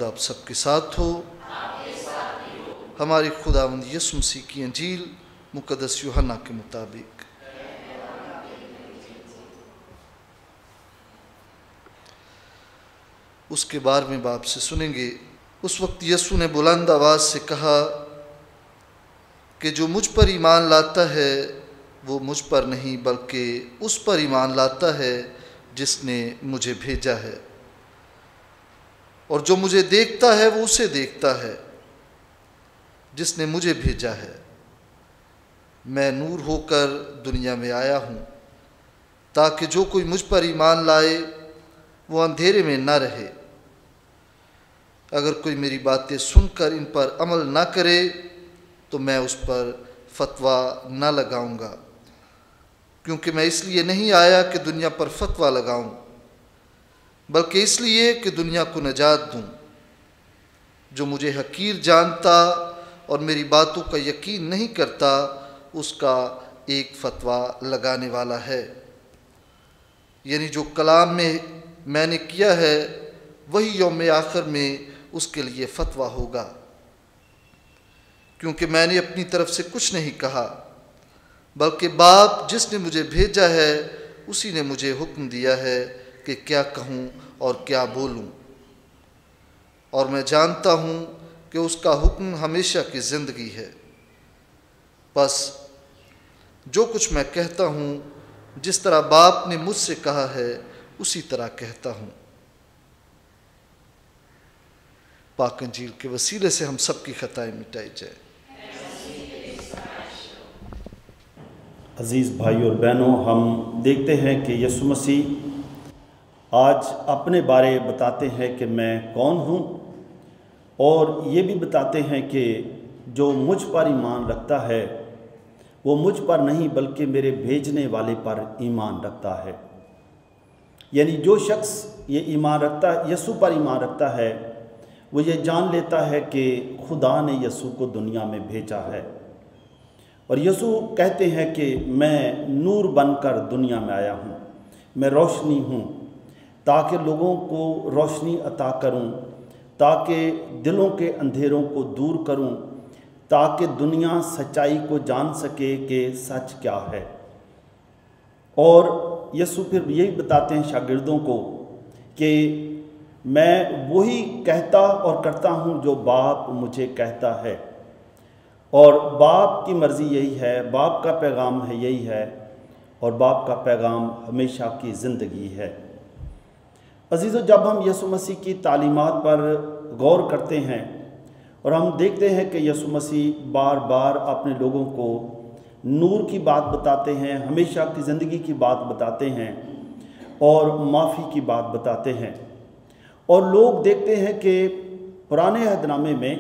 خداوند آپ سب کے ساتھ ہو۔ ہماری خداوند یسوع مسیح کی انجیل مقدس یوحنا کے مطابق۔ اس کے 12ویں باب سے سنیں گے۔ اس وقت یسوع نے بلند آواز سے کہا کہ جو مجھ پر ایمان لاتا ہے وہ مجھ پر نہیں بلکہ اس پر ایمان لاتا ہے جس نے مجھے بھیجا ہے، اور جو مجھے دیکھتا ہے وہ اسے دیکھتا ہے جس نے مجھے بھیجا ہے۔ میں نور ہو کر دنیا میں آیا ہوں تاکہ جو کوئی مجھ پر ایمان لائے وہ اندھیرے میں نہ رہے۔ اگر کوئی میری باتیں سن کر ان پر عمل نہ کرے تو میں اس پر فتویٰ نہ لگاؤں گا، کیونکہ میں اس لیے نہیں آیا کہ دنیا پر فتویٰ لگاؤں بلکہ اس لیے کہ دنیا کو نجات دوں۔ جو مجھے حقیر جانتا اور میری باتوں کا یقین نہیں کرتا اس کا ایک فتویٰ لگانے والا ہے، یعنی جو کلام میں نے کیا ہے وہی یوم آخر میں اس کے لیے فتویٰ ہوگا، کیونکہ میں نے اپنی طرف سے کچھ نہیں کہا بلکہ باپ جس نے مجھے بھیجا ہے اسی نے مجھے حکم دیا ہے کہ کیا کہوں اور کیا بولوں، اور میں جانتا ہوں کہ اس کا حکم ہمیشہ کی زندگی ہے۔ بس جو کچھ میں کہتا ہوں جس طرح باپ نے مجھ سے کہا ہے اسی طرح کہتا ہوں۔ پاک انجیل کے وسیلے سے ہم سب کی خطائیں مٹائی جائے۔ عزیز بھائی اور بہنوں، ہم دیکھتے ہیں کہ یسوع مسیح آج اپنے بارے بتاتے ہیں کہ میں کون ہوں، اور یہ بھی بتاتے ہیں کہ جو مجھ پر ایمان رکھتا ہے وہ مجھ پر نہیں بلکہ میرے بھیجنے والے پر ایمان رکھتا ہے۔ یعنی جو شخص یہ ایمان رکھتا ہے، یسوع پر ایمان رکھتا ہے، وہ یہ جان لیتا ہے کہ خدا نے یسوع کو دنیا میں بھیجا ہے۔ اور یسوع کہتے ہیں کہ میں نور بن کر دنیا میں آیا ہوں، میں روشنی ہوں تاکہ لوگوں کو روشنی عطا کروں، تاکہ دلوں کے اندھیروں کو دور کروں، تاکہ دنیا سچائی کو جان سکے کہ سچ کیا ہے۔ اور یسوع پھر یہی بتاتے ہیں شاگردوں کو کہ میں وہی کہتا اور کرتا ہوں جو باپ مجھے کہتا ہے، اور باپ کی مرضی یہی ہے، باپ کا پیغام ہے یہی ہے، اور باپ کا پیغام ہمیشہ کی زندگی ہے۔ عزیزو، جب ہم یسوع مسیح کی تعلیمات پر غور کرتے ہیں اور ہم دیکھتے ہیں کہ یسوع مسیح بار بار اپنے لوگوں کو نور کی بات بتاتے ہیں، ہمیشہ کی زندگی کی بات بتاتے ہیں اور معافی کی بات بتاتے ہیں، اور لوگ دیکھتے ہیں کہ پرانے عہد نامے میں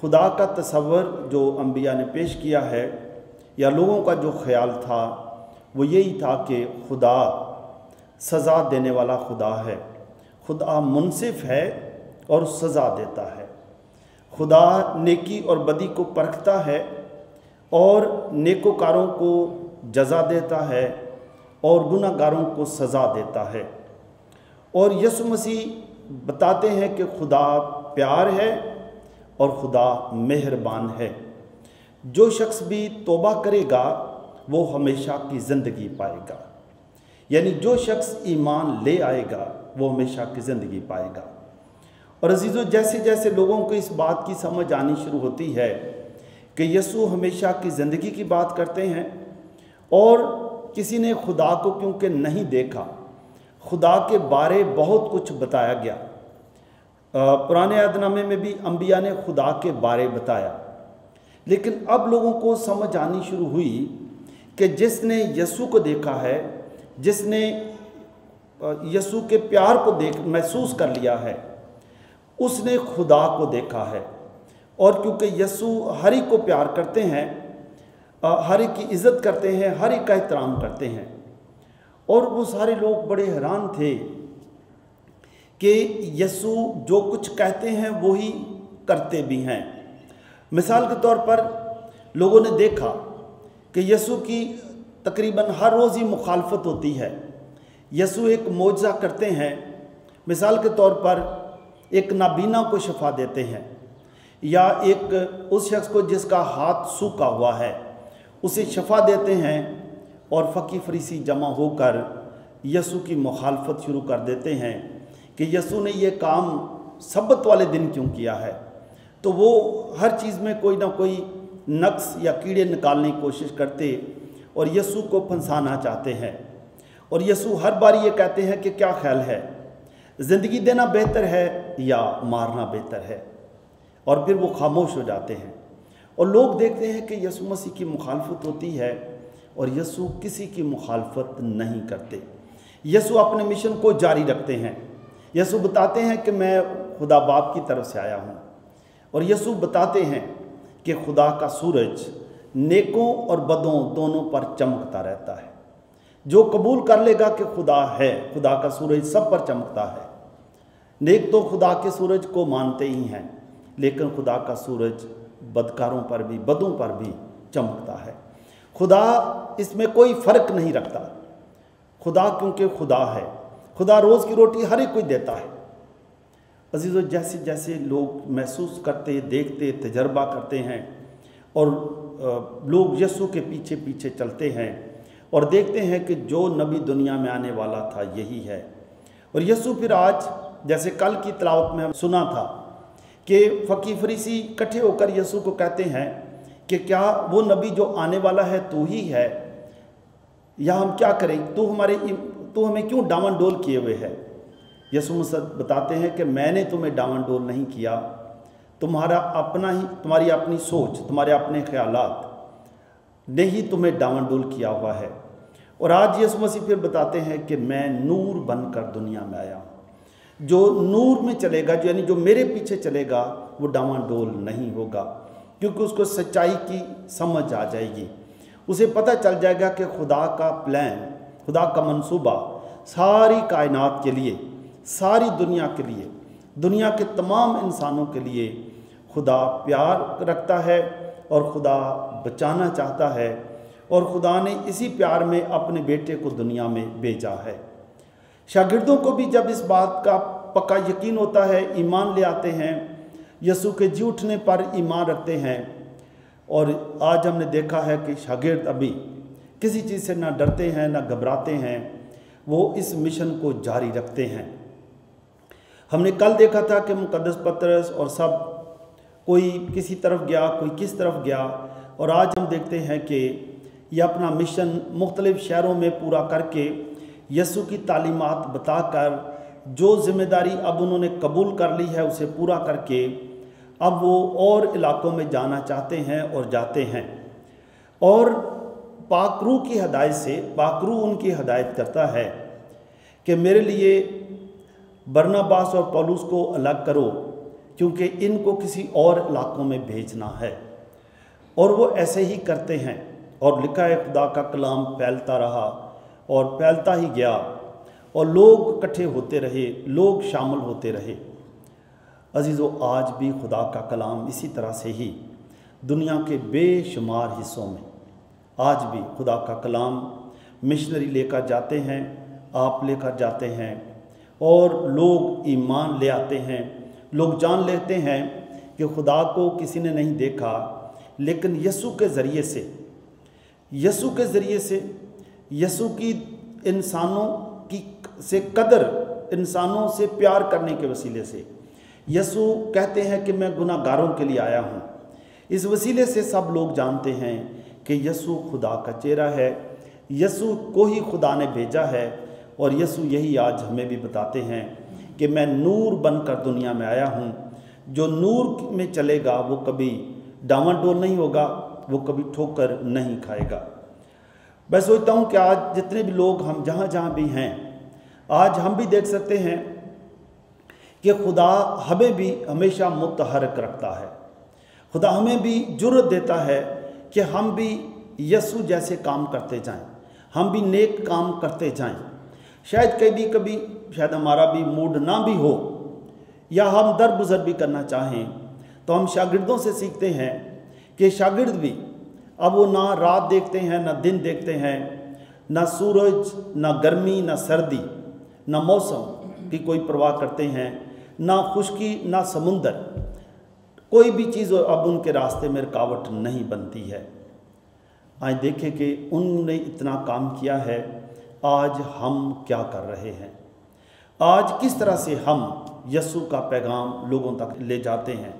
خدا کا تصور جو انبیاء نے پیش کیا ہے یا لوگوں کا جو خیال تھا وہ یہی تھا کہ خدا سزا دینے والا خدا ہے، خدا منصف ہے اور سزا دیتا ہے، خدا نیکی اور بدی کو پرکھتا ہے اور نیکوکاروں کو جزا دیتا ہے اور گناہ گاروں کو سزا دیتا ہے۔ اور یسوع مسیح بتاتے ہیں کہ خدا پیار ہے اور خدا مہربان ہے۔ جو شخص بھی توبہ کرے گا وہ ہمیشہ کی زندگی پائے گا، یعنی جو شخص ایمان لے آئے گا وہ ہمیشہ کی زندگی پائے گا۔ اور عزیزو، جیسے جیسے لوگوں کو اس بات کی سمجھ آنی شروع ہوتی ہے کہ یسوع ہمیشہ کی زندگی کی بات کرتے ہیں، اور کسی نے خدا کو کیونکہ نہیں دیکھا، خدا کے بارے بہت کچھ بتایا گیا، پرانے عہد نامے میں بھی انبیاء نے خدا کے بارے بتایا، لیکن اب لوگوں کو سمجھ آنی شروع ہوئی کہ جس نے یسوع کو دیکھا ہے، جس نے یسوع کے پیار کو محسوس کر لیا ہے، اس نے خدا کو دیکھا ہے۔ اور کیونکہ یسوع ہر ایک کو پیار کرتے ہیں، ہر ایک کی عزت کرتے ہیں، ہر ایک کا احترام کرتے ہیں، اور وہ سارے لوگ بڑے حیران تھے کہ یسوع جو کچھ کہتے ہیں وہی کرتے بھی ہیں۔ مثال کے طور پر لوگوں نے دیکھا کہ یسوع کی تقریباً ہر روز ہی مخالفت ہوتی ہے۔ یسوع ایک معجزہ کرتے ہیں، مثال کے طور پر एक नाबीना को शफा देते हैं, या एक उस शख्स को जिसका हाथ सूखा हुआ है उसे शफा देते हैं, और फ़कीह फरीसी जमा होकर यसु की मुखालफत शुरू कर देते हैं कि यसु ने ये काम सब्बत वाले दिन क्यों किया है। तो वो हर चीज़ में कोई ना कोई नक्स या कीड़े निकालने की कोशिश करते और यसु को फंसाना चाहते हैं। और यसु हर बार ये कहते हैं कि क्या ख्याल है, ज़िंदगी देना बेहतर है या मारना बेहतर है, और फिर वो खामोश हो जाते हैं। और लोग देखते हैं कि यसु मसीह की मुखालफत होती है और यसु किसी की मुखालफत नहीं करते। यसु अपने मिशन को जारी रखते हैं। यसु बताते हैं कि मैं खुदा बाप की तरफ से आया हूँ, और यसु बताते हैं कि खुदा का सूरज नेकों और बदों दोनों पर चमकता रहता है। जो कबूल कर लेगा कि खुदा है, खुदा का सूरज सब पर चमकता है। नेक तो खुदा के सूरज को मानते ही हैं, लेकिन खुदा का सूरज बदकारों पर भी, बदों पर भी चमकता है। खुदा इसमें कोई फ़र्क नहीं रखता। खुदा क्योंकि खुदा है, खुदा रोज़ की रोटी हर एक को देता है। अजीज़ों, जैसे जैसे लोग महसूस करते, देखते, तजर्बा करते हैं और लोग यसु के पीछे पीछे चलते हैं और देखते हैं कि जो नबी दुनिया में आने वाला था यही है। और यसु फिर आज, जैसे कल की तिलावत में हम सुना था कि फ़कीह फरीसी इकट्ठे होकर यसु को कहते हैं कि क्या वो नबी जो आने वाला है तू ही है, या हम क्या करें, तू हमें क्यों डावांडोल किए हुए है। यसु मसीह बताते हैं कि मैंने तुम्हें डावांडोल नहीं किया, तुम्हारी अपनी सोच, तुम्हारे अपने ख्यालात ने ही तुम्हें डावांडोल किया हुआ है। और आज यसु मसीह फिर बताते हैं कि मैं नूर बनकर दुनिया में आया हूँ। जो नूर में चलेगा, यानी जो मेरे पीछे चलेगा, वो डावांडोल नहीं होगा, क्योंकि उसको सच्चाई की समझ आ जाएगी। उसे पता चल जाएगा कि खुदा का प्लान, खुदा का मंसूबा सारी कायनात के लिए, सारी दुनिया के लिए, दुनिया के तमाम इंसानों के लिए खुदा प्यार रखता है और खुदा बचाना चाहता है, और खुदा ने इसी प्यार में अपने बेटे को दुनिया में भेजा है। शागिर्दों को भी जब इस बात का पक्का यकीन होता है, ईमान ले आते हैं, यसु के जी उठने पर ईमान रखते हैं। और आज हमने देखा है कि शागिर्द अभी किसी चीज़ से ना डरते हैं ना घबराते हैं, वो इस मिशन को जारी रखते हैं। हमने कल देखा था कि मुकद्दस पतरस और सब कोई किसी तरफ गया, कोई किस तरफ गया, और आज हम देखते हैं कि ये अपना मिशन मुख्तलिफ़ शहरों में पूरा करके यसु की तालीमात बताकर जो ज़िम्मेदारी अब उन्होंने कबूल कर ली है उसे पूरा करके अब वो और इलाकों में जाना चाहते हैं और जाते हैं। और पाकरू की हदायत से, पाकरू उनकी हदायत करता है कि मेरे लिए बरनबास और पौलुस को अलग करो, क्योंकि इनको किसी और इलाकों में भेजना है। और वो ऐसे ही करते हैं। और लिखा है खुदा का कलाम फैलता रहा और फैलता ही गया, और लोग इकट्ठे होते रहे, लोग शामिल होते रहे। अजीज़ों, आज भी खुदा का कलाम इसी तरह से ही दुनिया के बेशुमार हिस्सों में आज भी खुदा का कलाम मिशनरी लेकर जाते हैं, आप लेकर जाते हैं, और लोग ईमान ले आते हैं। लोग जान लेते हैं कि खुदा को किसी ने नहीं देखा, लेकिन यसु के ज़रिए से, यसु के ज़रिए से, यसु की इंसानों की से कदर, इंसानों से प्यार करने के वसीले से, यसु कहते हैं कि मैं गुनाहगारों के लिए आया हूँ। इस वसीले से सब लोग जानते हैं कि यसु खुदा का चेहरा है, यसु को ही खुदा ने भेजा है। और यसु यही आज हमें भी बताते हैं कि मैं नूर बनकर दुनिया में आया हूँ। जो नूर में चलेगा वो कभी डावांडोल नहीं होगा, वो कभी ठोकर नहीं खाएगा। मैं सोचता हूँ कि आज जितने भी लोग हम जहाँ जहाँ भी हैं, आज हम भी देख सकते हैं कि खुदा हमें भी हमेशा मुतहरक रखता है। खुदा हमें भी जुर्रत देता है कि हम भी यसु जैसे काम करते जाएं, हम भी नेक काम करते जाएं। शायद कभी शायद हमारा भी मूड ना भी हो, या हम दरगुजर भी करना चाहें, तो हम शागिर्दों से सीखते हैं कि शागिर्द भी अब वो ना रात देखते हैं ना दिन देखते हैं, ना सूरज ना गर्मी ना सर्दी ना मौसम की कोई परवाह करते हैं, ना खुशकी ना समुंदर, कोई भी चीज़ अब उनके रास्ते में रुकावट नहीं बनती है। आज देखें कि उन्होंने इतना काम किया है, आज हम क्या कर रहे हैं, आज किस तरह से हम यस्सु का पैगाम लोगों तक ले जाते हैं।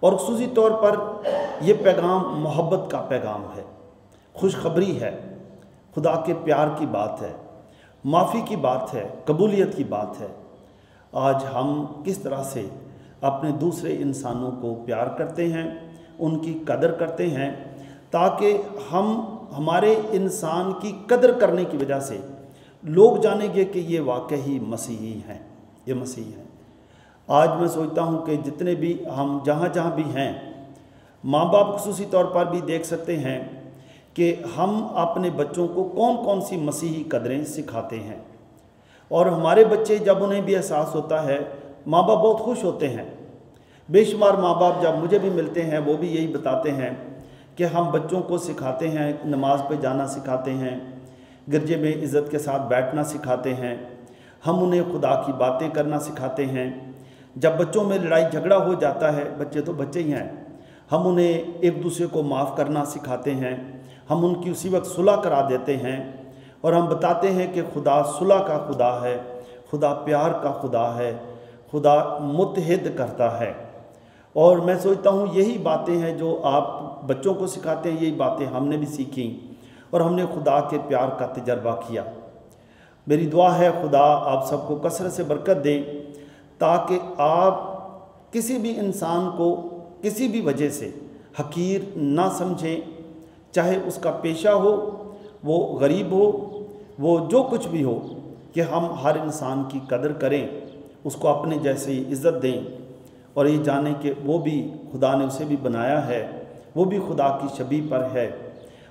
और ख़ुसूसी तौर पर यह पैगाम मोहब्बत का पैगाम है, खुशखबरी है, खुदा के प्यार की बात है, माफ़ी की बात है, कबूलियत की बात है। आज हम किस तरह से अपने दूसरे इंसानों को प्यार करते हैं, उनकी कदर करते हैं, ताकि हम हमारे इंसान की कदर करने की वजह से लोग जानेंगे कि ये वाकई मसीही हैं, ये मसीह हैं। आज मैं सोचता हूँ कि जितने भी हम जहाँ भी हैं, माँ बाप ख़ुसूसी तौर पर भी देख सकते हैं कि हम अपने बच्चों को कौन कौन सी मसीही कदरें सिखाते हैं। और हमारे बच्चे जब उन्हें भी एहसास होता है, माँ बाप बहुत खुश होते हैं। बेशुमार माँ बाप जब मुझे भी मिलते हैं वो भी यही बताते हैं कि हम बच्चों को सिखाते हैं, नमाज़ पे जाना सिखाते हैं, गिरजे में इज़्ज़त के साथ बैठना सिखाते हैं, हम उन्हें खुदा की बातें करना सिखाते हैं। जब बच्चों में लड़ाई झगड़ा हो जाता है, बच्चे तो बच्चे ही हैं, हम उन्हें एक दूसरे को माफ़ करना सिखाते हैं, हम उनकी उसी वक्त सुलह करा देते हैं और हम बताते हैं कि खुदा सुलह का खुदा है, खुदा प्यार का खुदा है, खुदा मुत्तहिद करता है। और मैं सोचता हूँ यही बातें हैं जो आप बच्चों को सिखाते हैं, यही बातें हमने भी सीखी और हमने खुदा के प्यार का तजर्बा किया। मेरी दुआ है खुदा आप सबको कसरत से बरकत दे, ताकि आप किसी भी इंसान को किसी भी वजह से हकीर ना समझें, चाहे उसका पेशा हो, वो गरीब हो, वो जो कुछ भी हो, कि हम हर इंसान की कदर करें, उसको अपने जैसे इज़्ज़त दें और ये जानें कि वो भी खुदा ने उसे भी बनाया है, वो भी खुदा की शबीह पर है।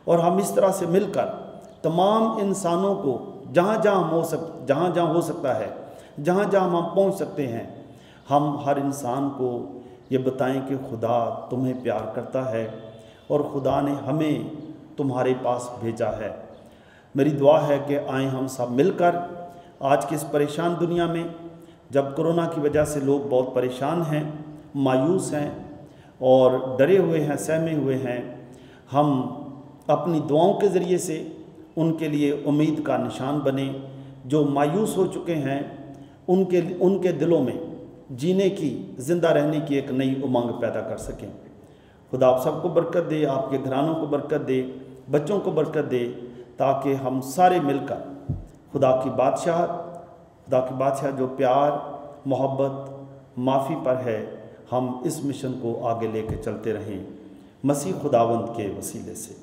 और हम इस तरह से मिलकर तमाम इंसानों को जहाँ जहाँ हो सकता है, जहाँ जहाँ हम पहुँच सकते हैं, हम हर इंसान को ये बताएं कि खुदा तुम्हें प्यार करता है और खुदा ने हमें तुम्हारे पास भेजा है। मेरी दुआ है कि आए हम सब मिलकर आज की इस परेशान दुनिया में, जब कोरोना की वजह से लोग बहुत परेशान हैं, मायूस हैं और डरे हुए हैं, सहमे हुए हैं, हम अपनी दुआओं के ज़रिए से उनके लिए उम्मीद का निशान बने। जो मायूस हो चुके हैं उनके दिलों में जीने की, ज़िंदा रहने की एक नई उमंग पैदा कर सकें। खुदा आप सबको बरकत दे, आपके घरानों को बरकत दे, बच्चों को बरकत दे, ताकि हम सारे मिलकर खुदा की बादशाह जो प्यार, मोहब्बत, माफ़ी पर है, हम इस मिशन को आगे लेकर चलते रहें, मसीह खुदावंद के वसीले से।